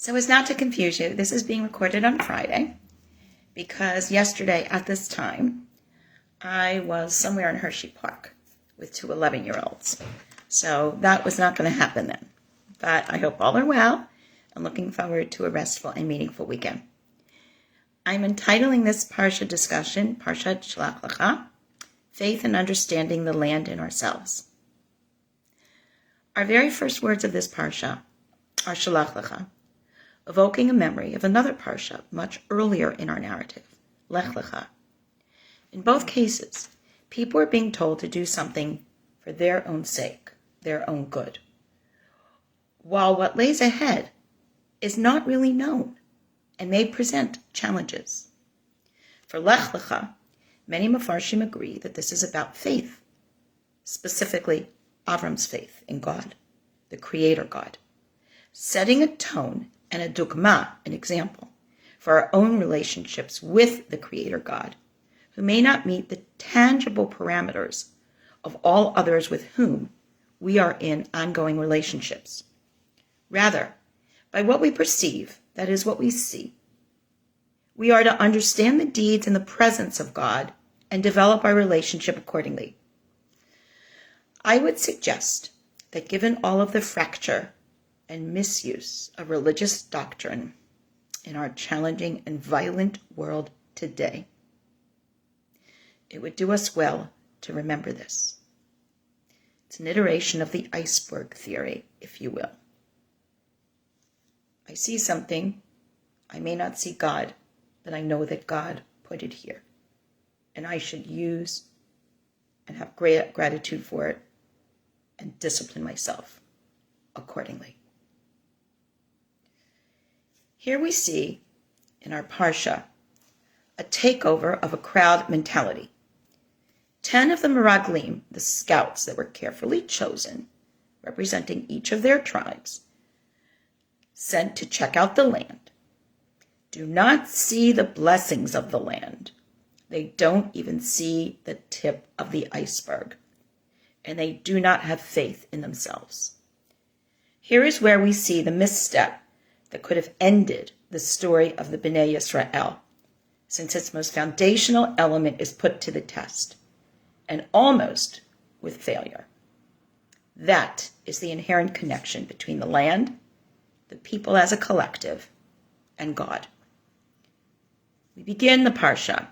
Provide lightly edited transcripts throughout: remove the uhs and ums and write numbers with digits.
So as not to confuse you, this is being recorded on Friday because yesterday at this time, I was somewhere in Hershey Park with two 11-year-olds. So that was not going to happen then. But I hope all are well and looking forward to a restful and meaningful weekend. I'm entitling this Parshat discussion, Parshat Shelach, Faith and Understanding the Land in Ourselves. Our very first words of this Parsha are Shelach, evoking a memory of another Parsha much earlier in our narrative, Lech Lecha. In both cases, people are being told to do something for their own sake, their own good, while what lays ahead is not really known and may present challenges. For Lech Lecha, many Mefarshim agree that this is about faith, specifically Avram's faith in God, the Creator God, setting a tone and a dugma, an example, for our own relationships with the Creator God, who may not meet the tangible parameters of all others with whom we are in ongoing relationships. Rather, by what we perceive, that is what we see, we are to understand the deeds and the presence of God and develop our relationship accordingly. I would suggest that given all of the fracture and misuse of religious doctrine in our challenging and violent world today, it would do us well to remember this. It's an iteration of the iceberg theory, if you will. I see something, I may not see God, but I know that God put it here. And I should use and have great gratitude for it and discipline myself accordingly. Here we see in our Parsha a takeover of a crowd mentality. 10 of the Meraglim, the scouts that were carefully chosen, representing each of their tribes, sent to check out the land, do not see the blessings of the land. They don't even see the tip of the iceberg, and they do not have faith in themselves. Here is where we see the misstep that could have ended the story of the Bnei Yisrael, since its most foundational element is put to the test, and almost with failure. That is the inherent connection between the land, the people as a collective, and God. We begin the Parsha.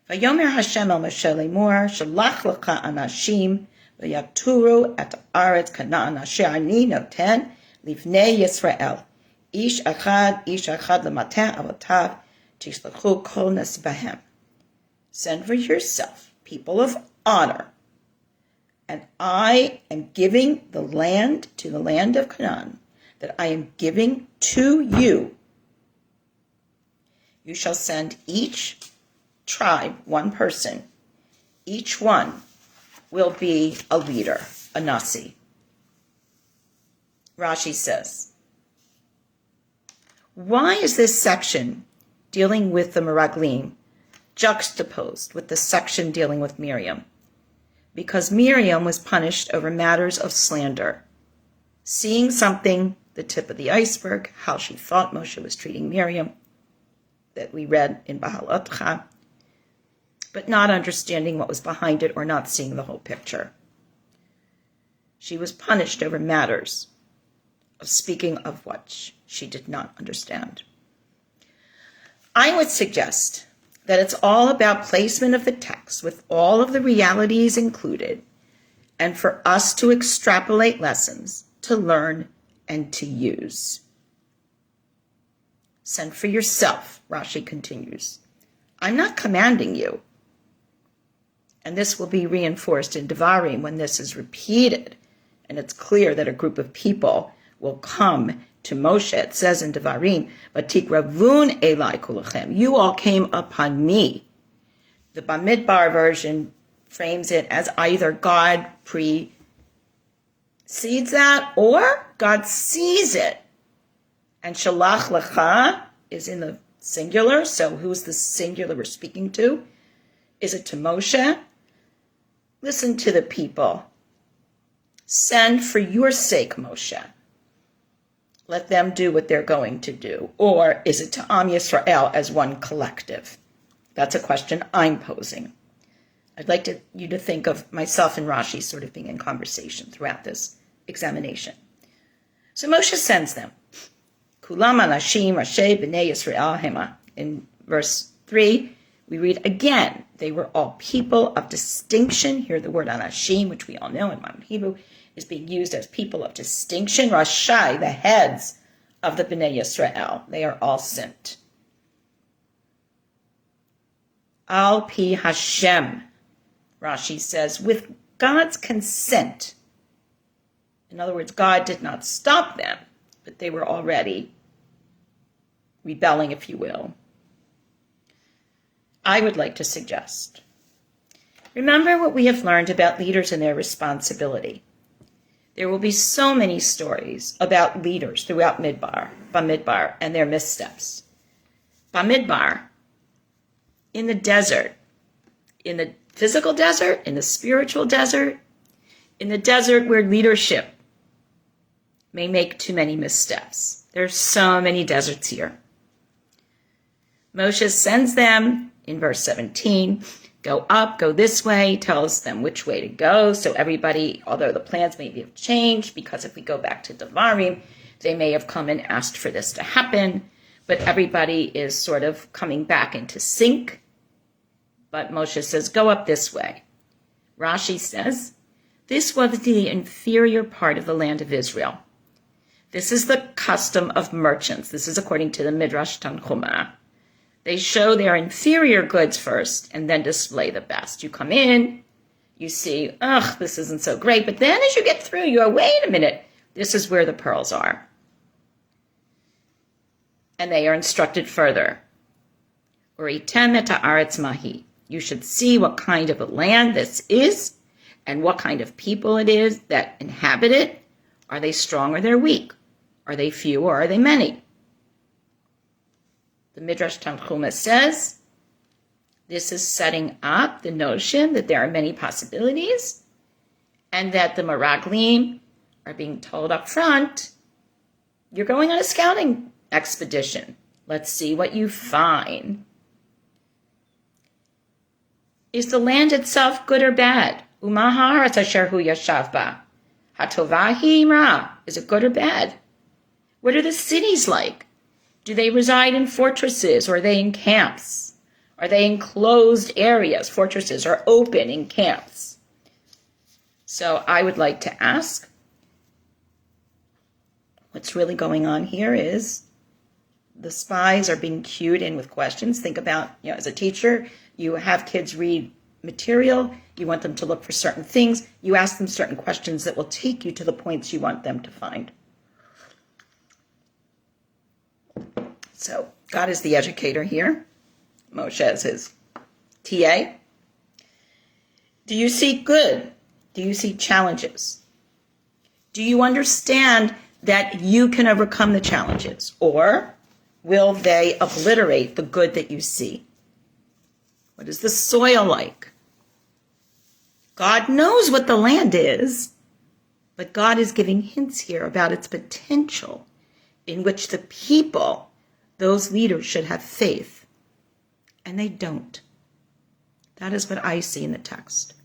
Vayomer Hashem el Moshe lemor, Shelach lecha anashim, v'yaturu et haaretz Kanaan asher ani noten livnei Yisrael. Ish echad lemateh avotav, tishlachu kol nesbahem. Send for yourself people of honor, and I am giving the land to the land of Canaan, that I am giving to you. You shall send each tribe one person. Each one will be a leader, a nasi. Rashi says, why is this section dealing with the Meraglim juxtaposed with the section dealing with Miriam? Because Miriam was punished over matters of slander, seeing something, the tip of the iceberg, how she thought Moshe was treating Miriam, that we read in Bahalotcha, but not understanding what was behind it or not seeing the whole picture. She was punished over matters of speaking of what she did not understand. I would suggest that it's all about placement of the text with all of the realities included, and for us to extrapolate lessons, to learn, and to use. Send for yourself, Rashi continues. I'm not commanding you. And this will be reinforced in Devarim when this is repeated, and it's clear that a group of people will come to Moshe. It says in Devarim, "Vatikravun elai kulachem." You all came upon me. The Bamidbar version frames it as either God precedes that or God sees it. And Shelach lecha is in the singular, so who's the singular we're speaking to? Is it to Moshe? Listen to the people. Send for your sake, Moshe. let them do what they're going to do? Or is it to Am Yisrael as one collective? That's a question I'm posing. I'd like you to think of myself and Rashi sort of being in conversation throughout this examination. So Moshe sends them. Kulam anashim Rashi b'nei Yisrael hema. In verse 3, we read again, they were all people of distinction. Here the word anashim, which we all know in modern Hebrew, is being used as people of distinction. Rashai, the heads of the Bnei Yisrael, they are all sent. Al pi Hashem, Rashi says, with God's consent. In other words, God did not stop them, but they were already rebelling, if you will. I would like to suggest, remember what we have learned about leaders and their responsibility. There will be so many stories about leaders throughout Bamidbar, and their missteps. Bamidbar, in the desert, in the physical desert, in the spiritual desert, in the desert where leadership may make too many missteps. There's so many deserts here. Moshe sends them in verse 17, go up, go this way, tells them which way to go. So everybody, although the plans may have changed, because if we go back to Devarim, they may have come and asked for this to happen, but everybody is sort of coming back into sync. But Moshe says, go up this way. Rashi says, this was the inferior part of the land of Israel. This is the custom of merchants. This is according to the Midrash Tanchuma. They show their inferior goods first and then display the best. You come in, you see, this isn't so great. But then as you get through, you go, wait a minute, this is where the pearls are. And they are instructed further. Uritem et haaretz mahi. You should see what kind of a land this is and what kind of people it is that inhabit it. Are they strong or they're weak? Are they few or are they many? The Midrash Tanchuma says this is setting up the notion that there are many possibilities and that the Meraglim are being told up front, you're going on a scouting expedition. Let's see what you find. Is the land itself good or bad? Umaharat asher hu yashav ba. Hatova hi ra. Is it good or bad? What are the cities like? Do they reside in fortresses or are they in camps? Are they in closed areas? Fortresses are open in camps. So I would like to ask, what's really going on here is the spies are being cued in with questions. Think about, as a teacher, you have kids read material. You want them to look for certain things. You ask them certain questions that will take you to the points you want them to find. So God is the educator here. Moshe is his TA. Do you see good? Do you see challenges? Do you understand that you can overcome the challenges? Or will they obliterate the good that you see? What is the soil like? God knows what the land is, but God is giving hints here about its potential in which the people, those leaders, should have faith, and they don't. That is what I see in the text.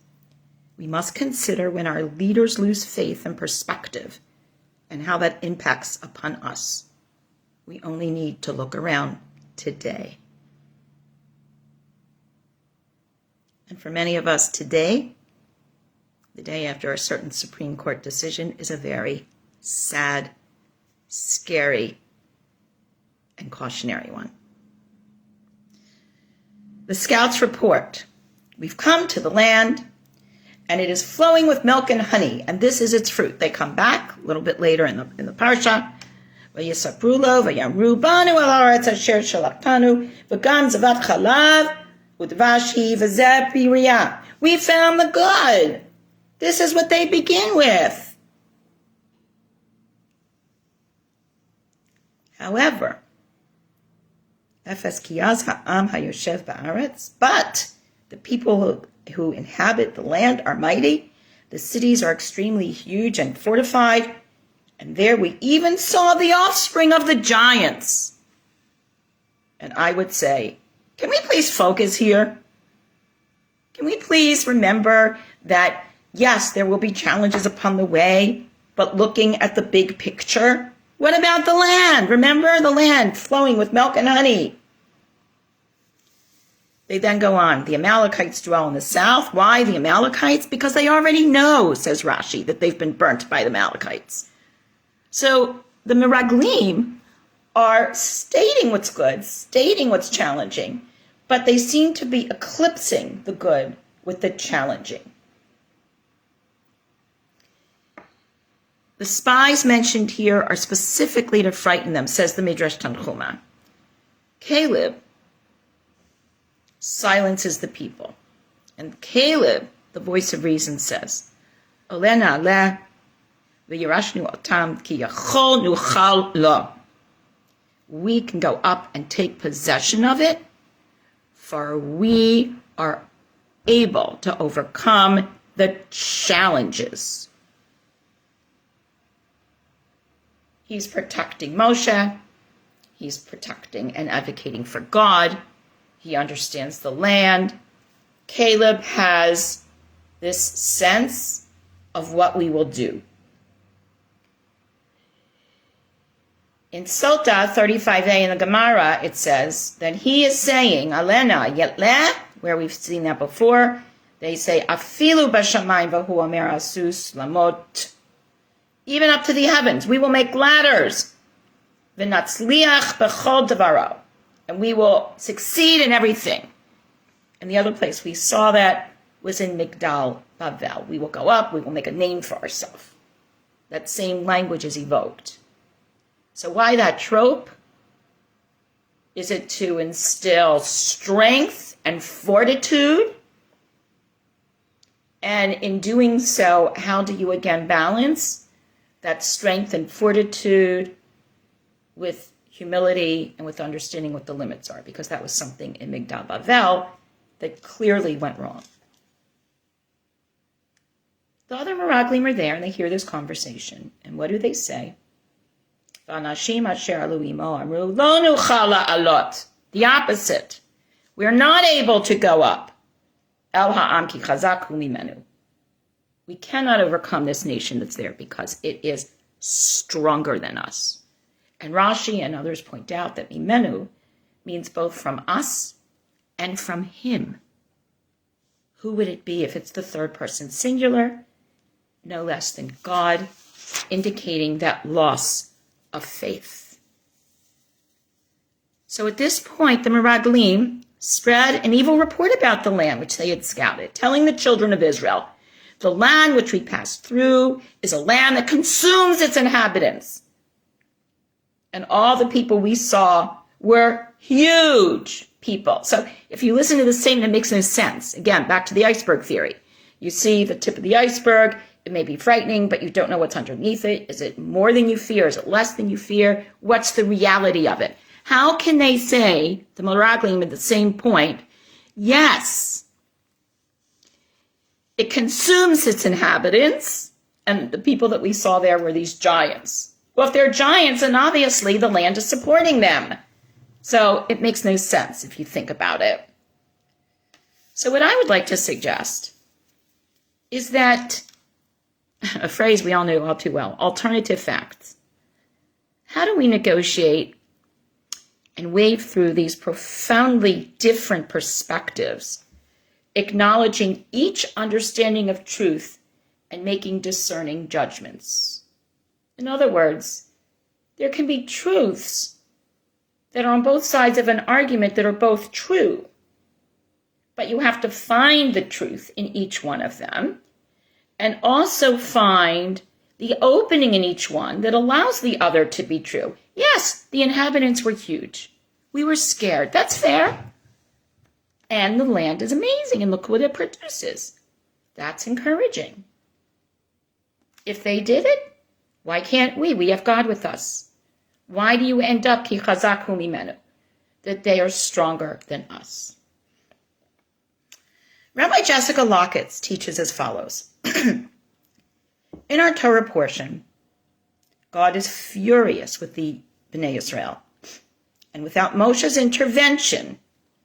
We must consider when our leaders lose faith and perspective and how that impacts upon us. We only need to look around today. And for many of us today, the day after a certain Supreme Court decision is a very sad, scary, and cautionary one. The scouts report, we've come to the land, and it is flowing with milk and honey, and this is its fruit. They come back a little bit later in the Parshat. Vayisapru lo vayamru banu el haaretz asher shalachtanu v'gam zavat chalav udvash hi v'zeh piriyah. We found the good. This is what they begin with. However, but the people who inhabit the land are mighty. The cities are extremely huge and fortified. And there we even saw the offspring of the giants. And I would say, can we please focus here? Can we please remember that, yes, there will be challenges upon the way, but looking at the big picture? What about the land? Remember the land flowing with milk and honey. They then go on. The Amalekites dwell in the south. Why the Amalekites? Because they already know, says Rashi, that they've been burnt by the Amalekites. So the Meraglim are stating what's good, stating what's challenging, but they seem to be eclipsing the good with the challenging. The spies mentioned here are specifically to frighten them, says the Midrash Tanchuma. Caleb silences the people. And Caleb, the voice of reason, says, Olena le v'yirashnu otam ki yachol nuchal lo. We can go up and take possession of it, for we are able to overcome the challenges. He's protecting Moshe. He's protecting and advocating for God. He understands the land. Caleb has this sense of what we will do. In Sota 35a in the Gemara, it says that he is saying, Alena yetleh, where we've seen that before. They say, Afilu b'shamayim v'hu omer asus lamot. Even up to the heavens, we will make ladders. V'natzliach b'chol davaro. And we will succeed in everything. And the other place we saw that was in Migdal Bavel. We will go up, we will make a name for ourselves. That same language is evoked. So why that trope? Is it to instill strength and fortitude? And in doing so, how do you again balance that strength and fortitude with humility and with understanding what the limits are? Because that was something in Migdal Bavel that clearly went wrong. The other Meraglim are there and they hear this conversation. And what do they say? The opposite. We are not able to go up. We cannot overcome this nation that's there because it is stronger than us. And Rashi and others point out that mimenu means both from us and from him. Who would it be if it's the third person singular? No less than God, indicating that loss of faith. So at this point, the Meraglim spread an evil report about the land which they had scouted, telling the children of Israel, the land which we passed through is a land that consumes its inhabitants. And all the people we saw were huge people. So if you listen to the statement, it makes no sense. Again, back to the iceberg theory. You see the tip of the iceberg. It may be frightening, but you don't know what's underneath it. Is it more than you fear? Is it less than you fear? What's the reality of it? How can they say, the Meraglim at the same point, yes, it consumes its inhabitants, and the people that we saw there were these giants. Well, if they're giants, then obviously the land is supporting them. So it makes no sense if you think about it. So what I would like to suggest is that a phrase we all know all too well, alternative facts. How do we negotiate and wade through these profoundly different perspectives, acknowledging each understanding of truth and making discerning judgments? In other words, there can be truths that are on both sides of an argument that are both true, but you have to find the truth in each one of them and also find the opening in each one that allows the other to be true. Yes, the inhabitants were huge. We were scared. That's fair. And the land is amazing, and look what it produces. That's encouraging. If they did it, why can't we? We have God with us. Why do you end up ki chazak hu mimenu? That they are stronger than us. Rabbi Jessica Lockett teaches as follows. In our Torah portion, God is furious with the Bnei Yisrael. And without Moshe's intervention,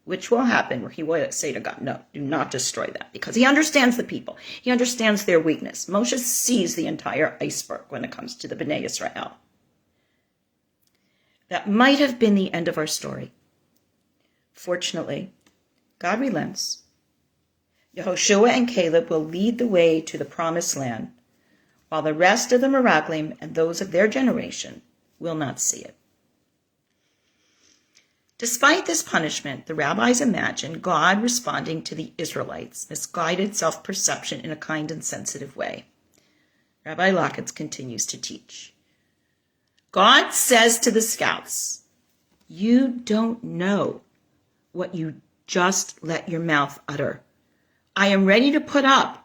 which will happen, where he will say to God, no, do not destroy that, because he understands the people. He understands their weakness. Moshe sees the entire iceberg when it comes to the Bnei Yisrael. That might have been the end of our story. Fortunately, God relents. Yehoshua and Caleb will lead the way to the promised land, while the rest of the Meraglim and those of their generation will not see it. Despite this punishment, the rabbis imagine God responding to the Israelites' misguided self-perception in a kind and sensitive way. Rabbi Lakitz continues to teach. God says to the scouts, you don't know what you just let your mouth utter. I am ready to put up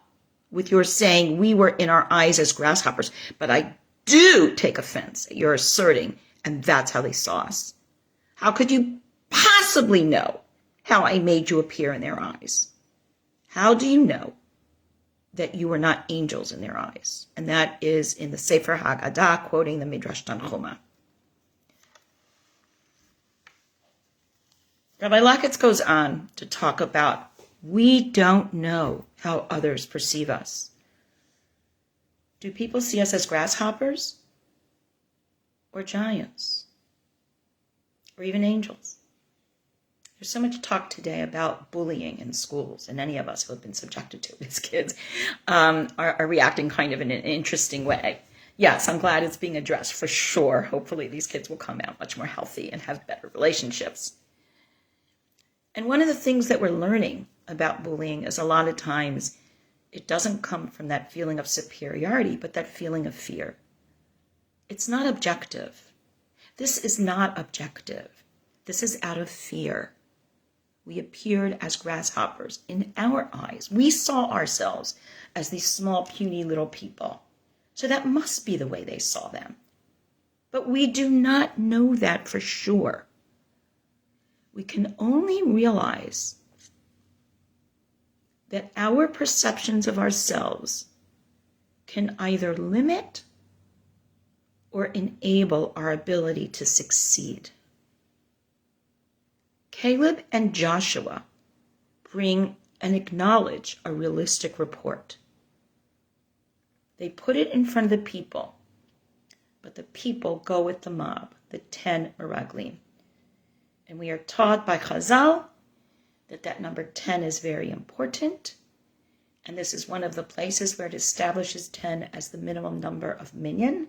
with your saying we were in our eyes as grasshoppers, but I do take offense at your asserting, and that's how they saw us. How could you possibly know how I made you appear in their eyes? How do you know that you were not angels in their eyes? And that is in the Sefer Haggadah, quoting the Midrash Tanchuma. Rabbi Lakitz goes on to talk about, we don't know how others perceive us. Do people see us as grasshoppers? Or giants? Or even angels? There's so much talk today about bullying in schools, and any of us who have been subjected to it as kids are reacting kind of in an interesting way. Yes, I'm glad it's being addressed for sure. Hopefully these kids will come out much more healthy and have better relationships. And one of the things that we're learning about bullying is a lot of times it doesn't come from that feeling of superiority, but that feeling of fear. It's not objective. This is not objective. This is out of fear. We appeared as grasshoppers in our eyes. We saw ourselves as these small, puny little people. So that must be the way they saw them. But we do not know that for sure. We can only realize that our perceptions of ourselves can either limit or enable our ability to succeed. Caleb and Joshua bring and acknowledge a realistic report. They put it in front of the people, but the people go with the mob, the 10 Meraglim. And we are taught by Chazal that number 10 is very important. And this is one of the places where it establishes 10 as the minimum number of minyan,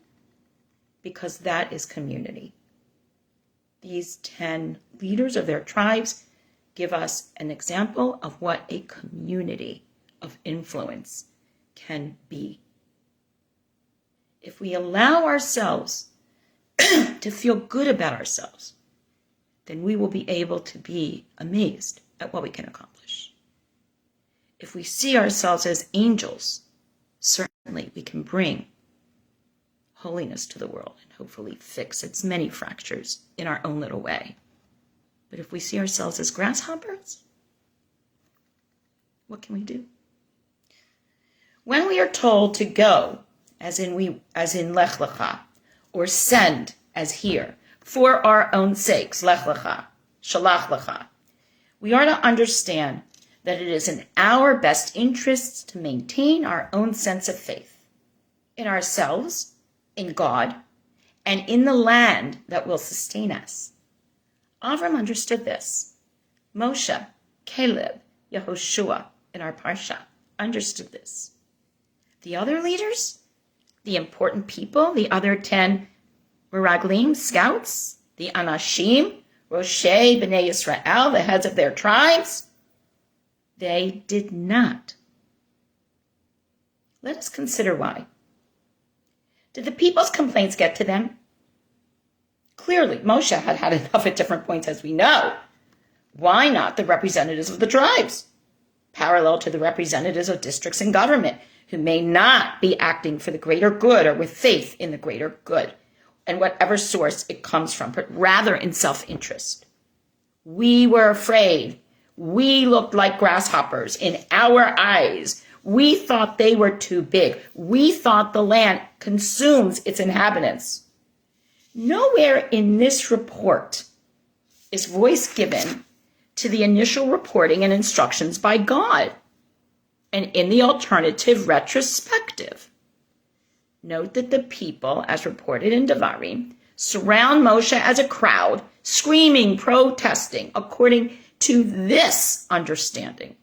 because that is community. These 10 leaders of their tribes give us an example of what a community of influence can be. If we allow ourselves to feel good about ourselves, then we will be able to be amazed at what we can accomplish. If we see ourselves as angels, certainly we can bring holiness to the world and hopefully fix its many fractures in our own little way. But if we see ourselves as grasshoppers, what can we do? When we are told to go, as in Lech Lecha, or send, as here, for our own sakes, Lech Lecha, Shelach Lecha, we are to understand that it is in our best interests to maintain our own sense of faith in ourselves, in God, and in the land that will sustain us. Avram understood this. Moshe, Caleb, Yehoshua in our Parshat understood this. The other leaders, the important people, the other 10 Meraglim, scouts, the Anashim, Roshei, Bnei Yisrael, the heads of their tribes, they did not. Let us consider why. Did the people's complaints get to them? Clearly, Moshe had had enough at different points, as we know. Why not the representatives of the tribes, parallel to the representatives of districts in government, who may not be acting for the greater good or with faith in the greater good, and whatever source it comes from, but rather in self-interest? We were afraid. We looked like grasshoppers in our eyes. We thought they were too big. We thought the land consumes its inhabitants. Nowhere in this report is voice given to the initial reporting and instructions by God, and in the alternative retrospective. Note that the people, as reported in Devarim, surround Moshe as a crowd, screaming, protesting, according to this understanding.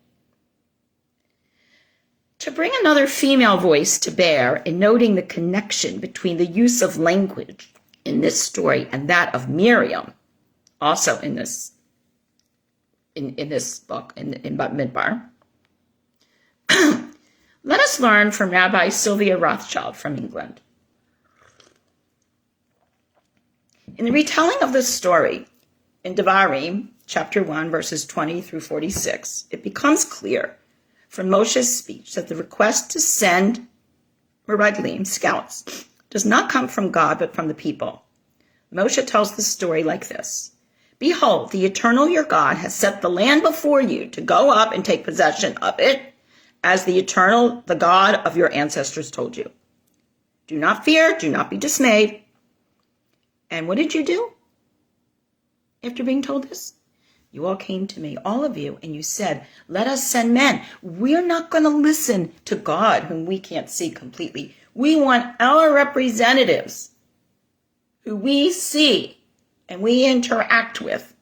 To bring another female voice to bear in noting the connection between the use of language in this story and that of Miriam, also in this book, in Midbar, let us learn from Rabbi Sylvia Rothschild from England. In the retelling of this story in Devarim, chapter 1, verses 20 through 46, it becomes clear from Moshe's speech that the request to send Meraglim, scouts, does not come from God but from the people. Moshe tells the story like this: Behold, the eternal your God has set the land before you to go up and take possession of it, as the eternal, the God of your ancestors told you. Do not fear, do not be dismayed. And what did you do after being told this? You all came to me, all of you, and you said, let us send men. We're not going to listen to God, whom we can't see completely. We want our representatives, who we see and we interact with,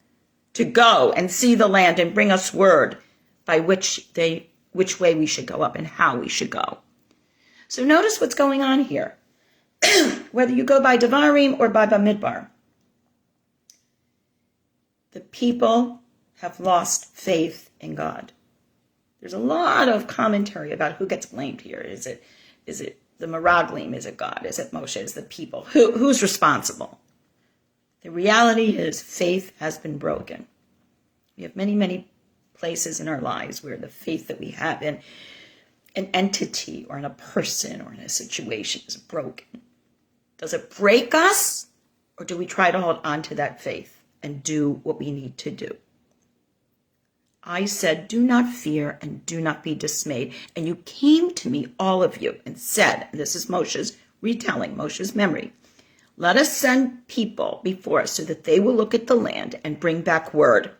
to go and see the land and bring us word by which way we should go up and how we should go. So notice what's going on here. Whether you go by Devarim or by Bamidbar, the people have lost faith in God. There's a lot of commentary about who gets blamed here. Is it the Meraglim? Is it God? Is it Moshe? Is it the people? Who's responsible? The reality is faith has been broken. We have many, many places in our lives where the faith that we have in an entity or in a person or in a situation is broken. Does it break us, or do we try to hold on to that faith and do what we need to do? I said, do not fear and do not be dismayed. And you came to me, all of you, and said, and this is Moshe's retelling, Moshe's memory, let us send people before us so that they will look at the land and bring back word.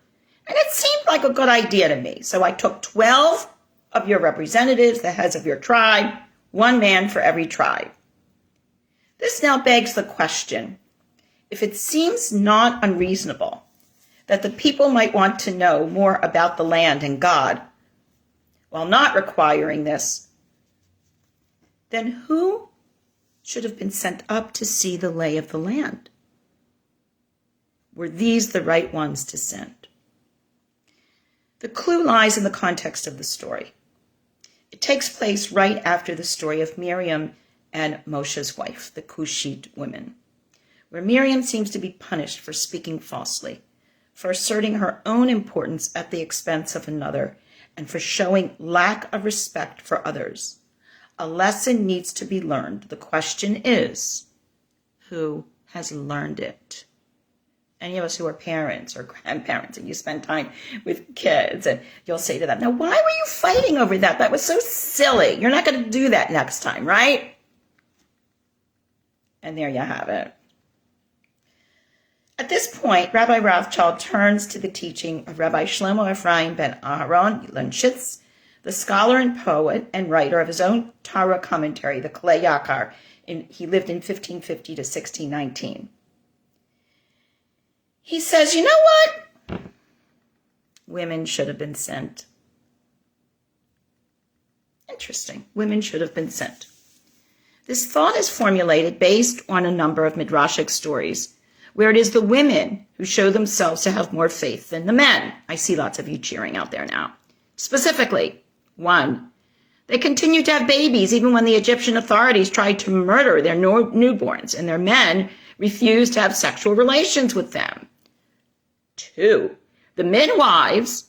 And it seemed like a good idea to me. So I took 12 of your representatives, the heads of your tribe, one man for every tribe. This now begs the question, if it seems not unreasonable that the people might want to know more about the land and God, while not requiring this, then who should have been sent up to see the lay of the land? Were these the right ones to send? The clue lies in the context of the story. It takes place right after the story of Miriam and Moshe's wife, the Cushite women, where Miriam seems to be punished for speaking falsely, for asserting her own importance at the expense of another, and for showing lack of respect for others. A lesson needs to be learned. The question is, who has learned it? Any of us who are parents or grandparents and you spend time with kids and you'll say to them, now, why were you fighting over that? That was so silly. You're not going to do that next time, right? And there you have it. At this point, Rabbi Rothschild turns to the teaching of Rabbi Shlomo Ephraim ben Aharon Lenshitz, the scholar and poet and writer of his own Torah commentary, the Kalei Yakar. He lived in 1550 to 1619. He says, you know what? Women should have been sent. Interesting. Women should have been sent. This thought is formulated based on a number of midrashic stories, where it is the women who show themselves to have more faith than the men. I see lots of you cheering out there now. Specifically, 1, they continued to have babies even when the Egyptian authorities tried to murder their newborns, and their men refused to have sexual relations with them. 2, the midwives,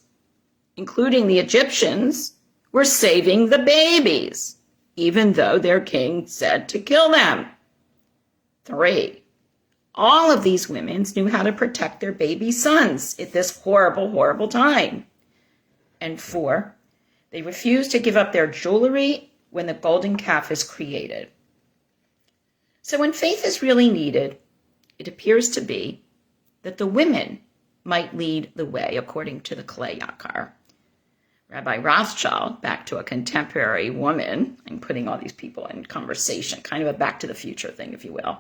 including the Egyptians, were saving the babies, even though their king said to kill them. 3, all of these women knew how to protect their baby sons at this horrible, horrible time. And 4, they refused to give up their jewelry when the golden calf is created. So when faith is really needed, it appears to be that the women might lead the way, according to the Klei Yakar. Rabbi Rothschild, back to a contemporary woman, I'm putting all these people in conversation, kind of a back to the future thing, if you will.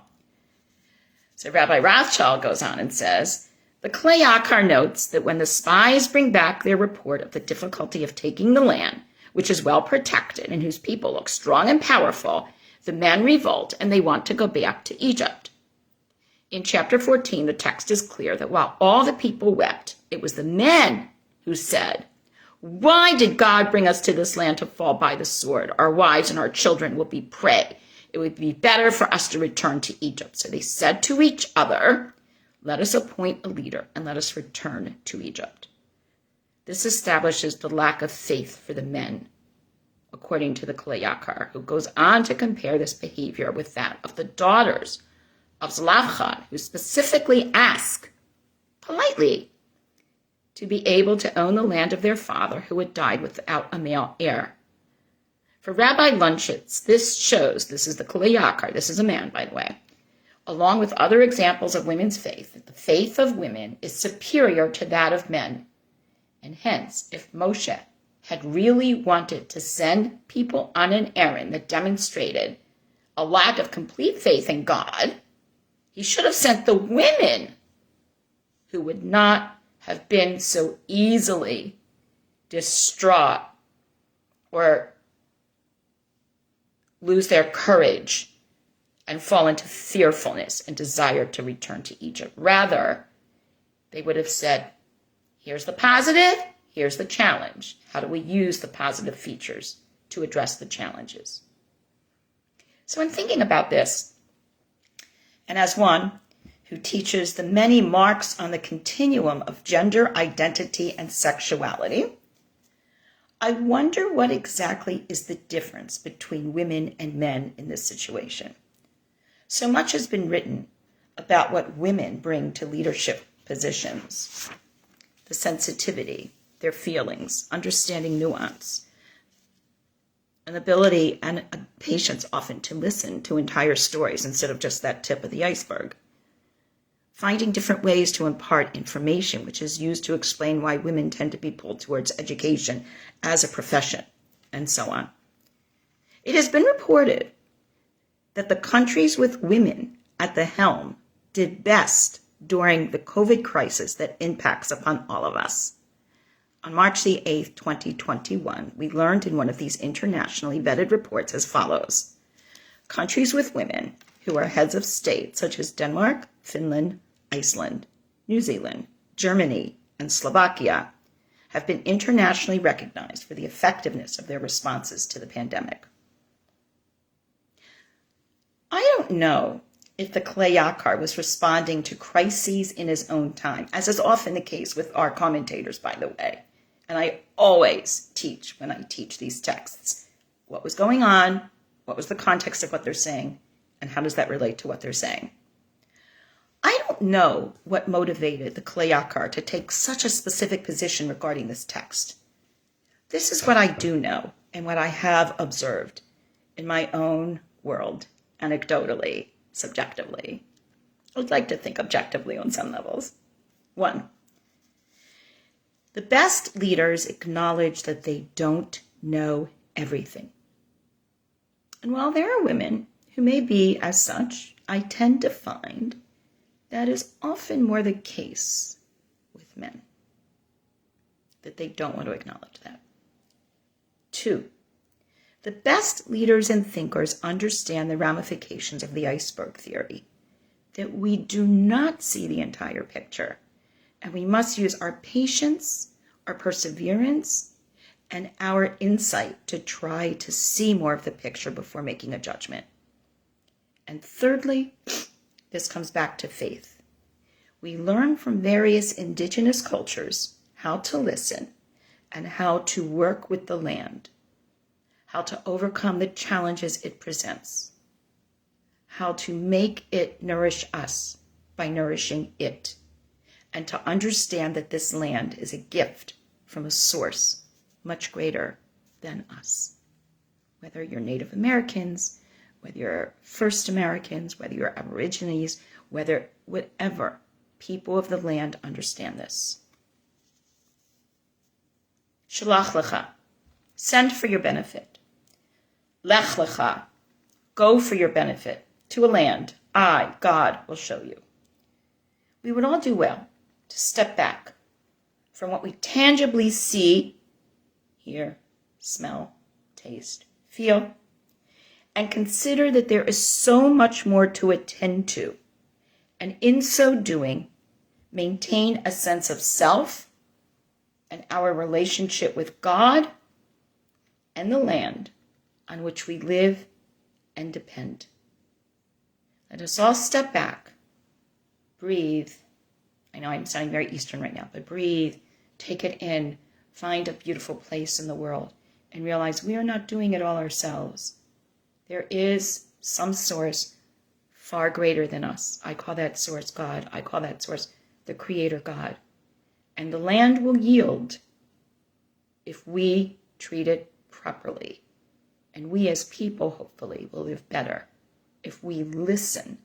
So Rabbi Rothschild goes on and says, the Klei Yakar notes that when the spies bring back their report of the difficulty of taking the land, which is well protected and whose people look strong and powerful, the men revolt and they want to go back to Egypt. In chapter 14, the text is clear that while all the people wept, it was the men who said, why did God bring us to this land to fall by the sword? Our wives and our children will be prey. It would be better for us to return to Egypt. So they said to each other, let us appoint a leader and let us return to Egypt. This establishes the lack of faith for the men, according to the Klei Yakar, who goes on to compare this behavior with that of the daughters of Zelavchad, who specifically ask, politely, to be able to own the land of their father who had died without a male heir. For Rabbi Lunchitz, this shows, this is the Klei Yakar, this is a man, by the way, along with other examples of women's faith, that the faith of women is superior to that of men. And hence, if Moshe had really wanted to send people on an errand that demonstrated a lack of complete faith in God, he should have sent the women who would not have been so easily distraught or lose their courage and fall into fearfulness and desire to return to Egypt. Rather, they would have said, here's the positive, here's the challenge. How do we use the positive features to address the challenges? So in thinking about this, and as one who teaches the many marks on the continuum of gender identity and sexuality, I wonder what exactly is the difference between women and men in this situation. So much has been written about what women bring to leadership positions, the sensitivity, their feelings, understanding nuance, an ability and a patience often to listen to entire stories instead of just that tip of the iceberg. Finding different ways to impart information, which is used to explain why women tend to be pulled towards education as a profession, and so on. It has been reported that the countries with women at the helm did best during the COVID crisis that impacts upon all of us. On March the 8th, 2021, we learned in one of these internationally vetted reports as follows. Countries with women who are heads of state, such as Denmark, Finland, Iceland, New Zealand, Germany, and Slovakia, have been internationally recognized for the effectiveness of their responses to the pandemic. I don't know if the Klei Yakar was responding to crises in his own time, as is often the case with our commentators, by the way. And I always teach, when I teach these texts, what was going on, what was the context of what they're saying, and how does that relate to what they're saying. I don't know what motivated the Klei Yakar to take such a specific position regarding this text. This is what I do know and what I have observed in my own world, anecdotally, subjectively. I'd like to think objectively on some levels. 1, the best leaders acknowledge that they don't know everything. And while there are women who may be as such, I tend to find that is often more the case with men, that they don't want to acknowledge that. 2, the best leaders and thinkers understand the ramifications of the iceberg theory, that we do not see the entire picture, and we must use our patience, our perseverance, and our insight to try to see more of the picture before making a judgment. And thirdly, this comes back to faith. We learn from various indigenous cultures how to listen and how to work with the land, how to overcome the challenges it presents, how to make it nourish us by nourishing it, and to understand that this land is a gift from a source much greater than us. Whether you're Native Americans, whether you're first Americans, whether you're Aborigines, whatever, people of the land understand this. Shelach lecha, send for your benefit. Lech lecha, go for your benefit to a land I, God, will show you. We would all do well to step back from what we tangibly see, hear, smell, taste, feel, and consider that there is so much more to attend to, and in so doing, maintain a sense of self and our relationship with God and the land on which we live and depend. Let us all step back, breathe. I know I'm sounding very Eastern right now, but breathe, take it in, find a beautiful place in the world, and realize we are not doing it all ourselves. There is some source far greater than us. I call that source God. I call that source the Creator God. And the land will yield if we treat it properly. And we as people, hopefully, will live better if we listen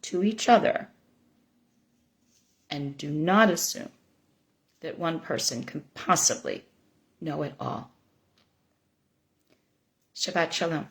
to each other and do not assume that one person can possibly know it all. Shabbat Shalom.